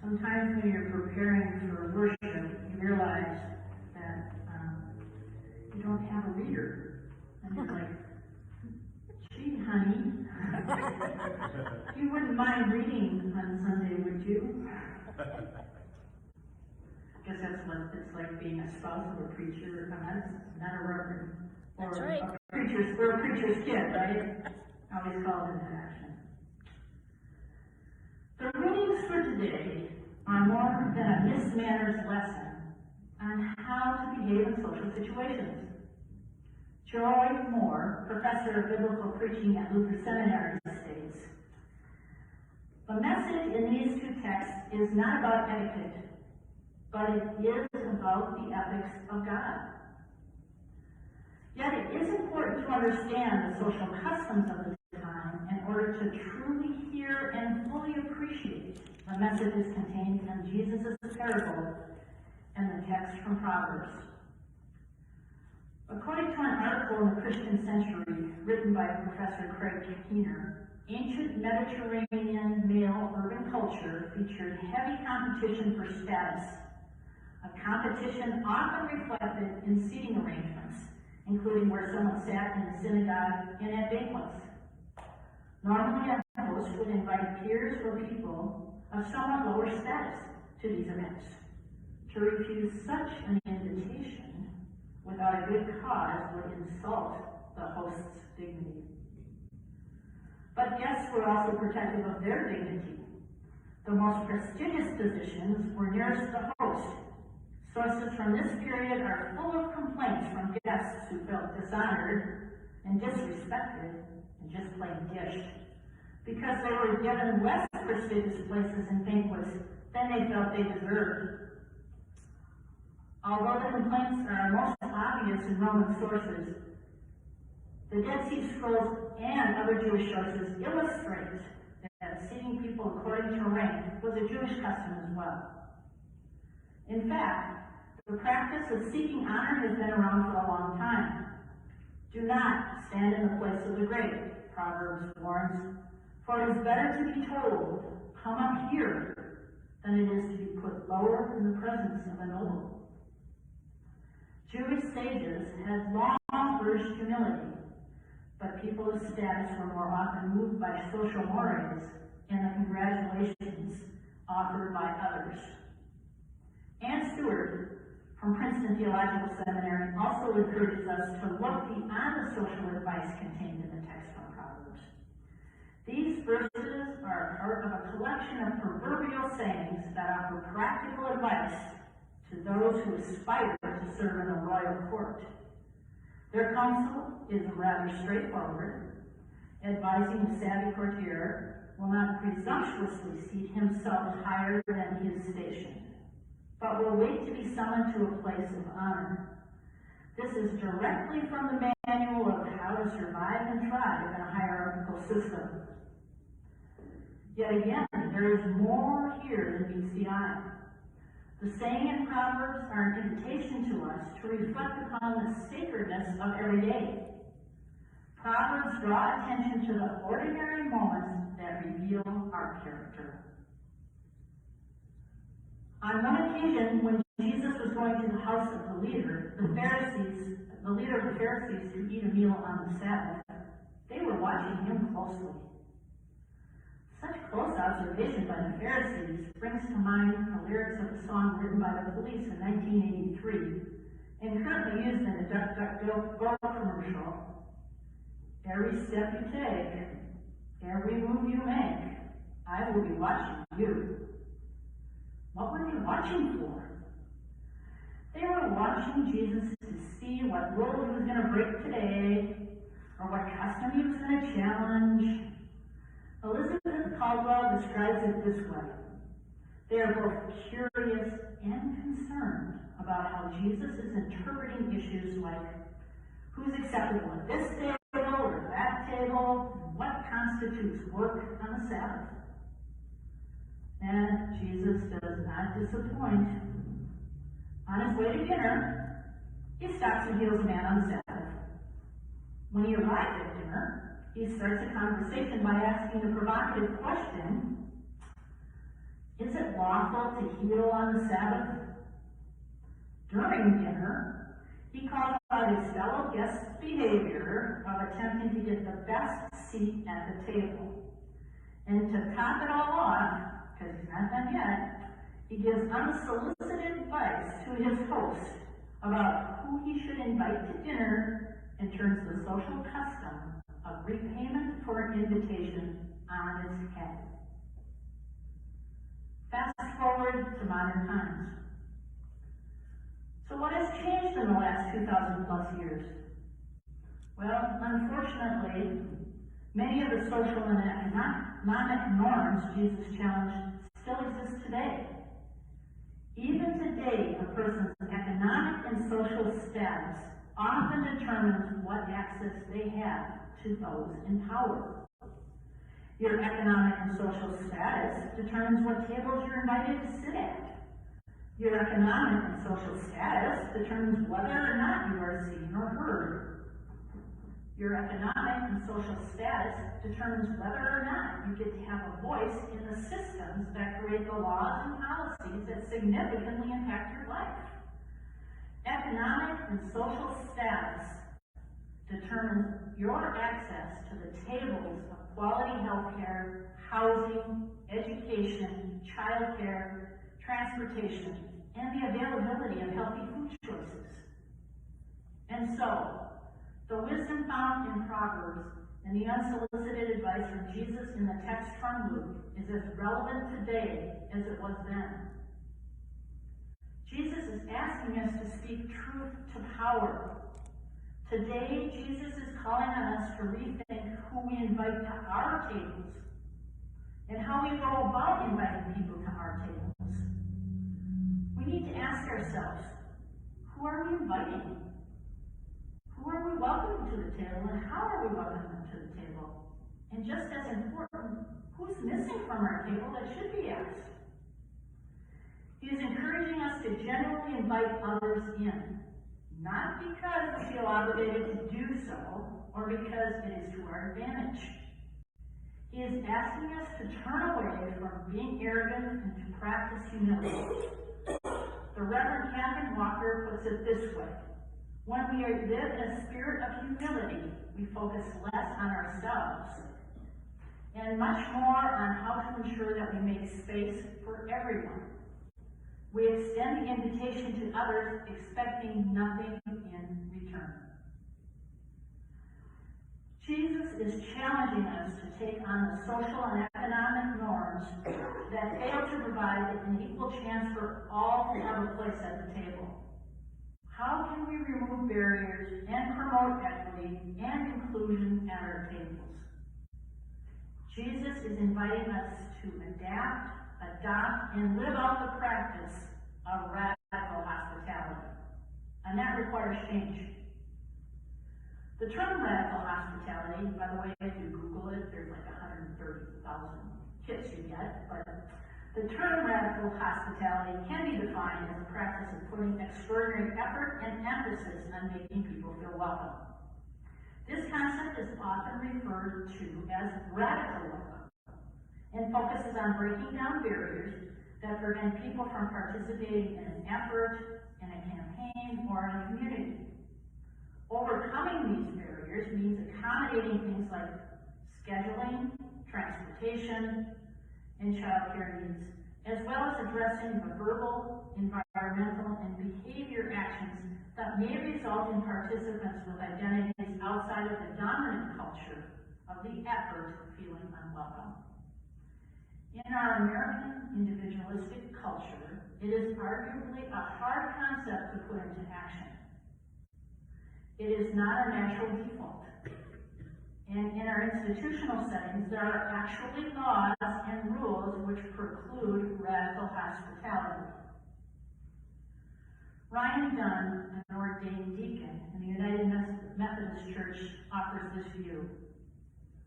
Sometimes when you're preparing for worship, you realize that you don't have a reader. And you're like, gee, honey, you wouldn't mind reading on Sunday, would you? I guess that's what it's like being a spouse of a preacher, not a reverend. That's right. We're a preacher's kid, right? Always called into action. The readings for today are more than a Miss Manners lesson on how to behave in social situations. Joy Moore, professor of biblical preaching at Luther Seminary, states, the message in these two texts is not about etiquette, but it is about the ethics of God. Yet it is important to understand the social customs of the time in order to truly hear and fully appreciate the messages contained in Jesus' parable and the text from Proverbs. According to an article in the Christian Century written by Professor Craig Keener, ancient Mediterranean male urban culture featured heavy competition for status, a competition often reflected in seating arrangements, including where someone sat in the synagogue and at banquets. Normally, a host would invite peers or people of somewhat lower status to these events. To refuse such an invitation without a good cause would insult the host's dignity. But guests were also protective of their dignity. The most prestigious positions were nearest the host. Sources from this period are full of complaints from guests who felt dishonored and disrespected and just plain dished because they were given less prestigious places in banquets than they felt they deserved. Although the complaints are most obvious in Roman sources, the Dead Sea Scrolls and other Jewish sources illustrate that seating people according to rank was a Jewish custom as well. In fact, the practice of seeking honor has been around for a long time. Do not stand in the place of the great, Proverbs warns, for it is better to be told, come up here, than it is to be put lower in the presence of a noble. Jewish sages had long urged humility, but people of status were more often moved by social mores and the congratulations offered by others. Ann Stewart, from Princeton Theological Seminary, also encourages us to look beyond the social advice contained in the text from Proverbs. These verses are part of a collection of proverbial sayings that offer practical advice to those who aspire to serve in a royal court. Their counsel is rather straightforward, advising the savvy courtier will not presumptuously seat himself higher than his station, but will wait to be summoned to a place of honor. This is directly from the manual of how to survive and thrive in a hierarchical system. Yet again, there is more here than meets the eye. The saying in Proverbs are an invitation to us to reflect upon the sacredness of every day. Proverbs draw attention to the ordinary moments that reveal our character. On one occasion, when Jesus was going to the house of the leader of the Pharisees to eat a meal on the Sabbath, they were watching him closely. Such close observation by the Pharisees brings to mind the lyrics of a song written by the Police in 1983 and currently used in a DuckDuckGo commercial. Every step you take, every move you make, I will be watching you. What were they watching for? They were watching Jesus to see what rule he was going to break today, or what custom he was going to challenge. Elizabeth Caldwell describes it this way. They are both curious and concerned about how Jesus is interpreting issues like who's acceptable at this table or that table, and what constitutes work on the Sabbath. And Jesus does not disappoint. On his way to dinner, he stops and heals a man on the Sabbath. When he arrives at dinner, he starts a conversation by asking the provocative question, is it lawful to heal on the Sabbath? During dinner, he called out his fellow guest's behavior of attempting to get the best seat at the table. And to top it all off, because he's not done yet, he gives unsolicited advice to his host about who he should invite to dinner and turns the social custom of repayment for an invitation on its head. Fast forward to modern times. So what has changed in the last 2,000 plus years? Well, unfortunately, many of the social and economic norms Jesus challenged still exist today. Even today, a person's economic and social status often determines what access they have to those in power. Your economic and social status determines what tables you're invited to sit at. Your economic and social status determines whether or not you are seen or heard. Your economic and social status determines whether or not you get to have a voice in the systems that create the laws and policies that significantly impact your life. Economic and social status determines your access to the tables of quality health care, housing, education, childcare, transportation, and the availability of healthy food choices. And so, the wisdom found in Proverbs and the unsolicited advice from Jesus in the text from Luke is as relevant today as it was then. Jesus is asking us to speak truth to power. Today, Jesus is calling on us to rethink who we invite to our tables and how we go about inviting people to our tables. We need to ask ourselves, who are we inviting? Who are we welcoming to the table, and how are we welcoming them to the table? And just as important, who's missing from our table that should be asked? He is encouraging us to genuinely invite others in, not because we feel obligated to do so, or because it is to our advantage. He is asking us to turn away from being arrogant and to practice humility. The Reverend Catherine Walker puts it this way: when we live in a spirit of humility, we focus less on ourselves and much more on how to ensure that we make space for everyone. We extend the invitation to others, expecting nothing in return. Jesus is challenging us to take on the social and economic norms that fail to provide an equal chance for all to have a place at the table. How can we remove barriers and promote equity and inclusion at our tables? Jesus is inviting us to adapt, adopt, and live out the practice of radical hospitality. And that requires change. The term radical hospitality, by the way, if you Google it, there's like 130,000 hits you get, but the term radical hospitality can be defined as a practice of putting extraordinary effort and emphasis on making people feel welcome. This concept is often referred to as radical welcome and focuses on breaking down barriers that prevent people from participating in an effort, in a campaign, or in a community. Overcoming these barriers means accommodating things like scheduling, transportation, and child care needs, as well as addressing the verbal, environmental, and behavior actions that may result in participants with identities outside of the dominant culture of the effort feeling unwelcome. In our American individualistic culture, it is arguably a hard concept to put into action. It is not a natural default. And in our institutional settings, there are actually laws and rules which preclude radical hospitality. Ryan Dunn, an ordained deacon in the United Methodist Church, offers this view.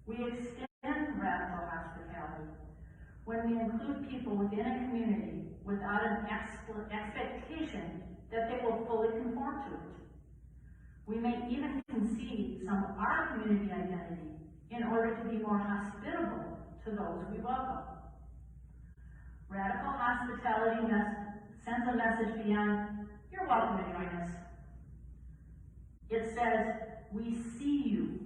We extend radical hospitality when we include people within a community without an expectation that they will fully conform to it. We may even concede some of our community identity in order to be more hospitable to those we welcome. Radical hospitality sends a message beyond, you're welcome to join us. It says, we see you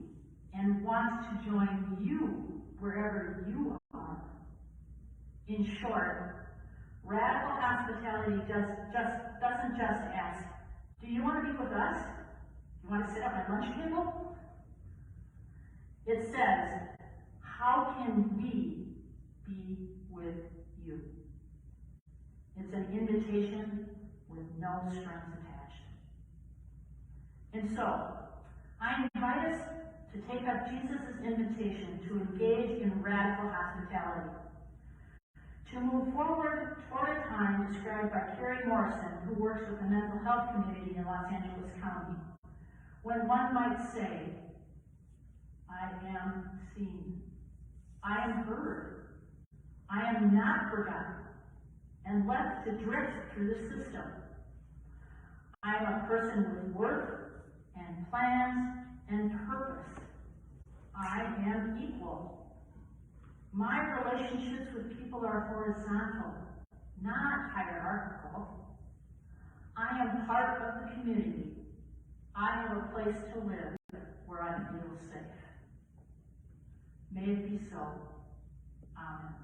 and want to join you wherever you are. In short, radical hospitality doesn't just ask, do you want to be with us? Do you want to sit at my lunch table? It says, how can we be with you? It's an invitation with no strings attached. And so, I invite us to take up Jesus' invitation to engage in radical hospitality, to move forward toward a time described by Carrie Morrison, who works with the mental health community in Los Angeles County, when one might say, I am seen, I am heard, I am not forgotten and left to drift through the system. I am a person with worth and plans and purpose. I am equal. My relationships with people are horizontal, not hierarchical. I am part of the community. I have a place to live where I feel safe. May it be so. Amen.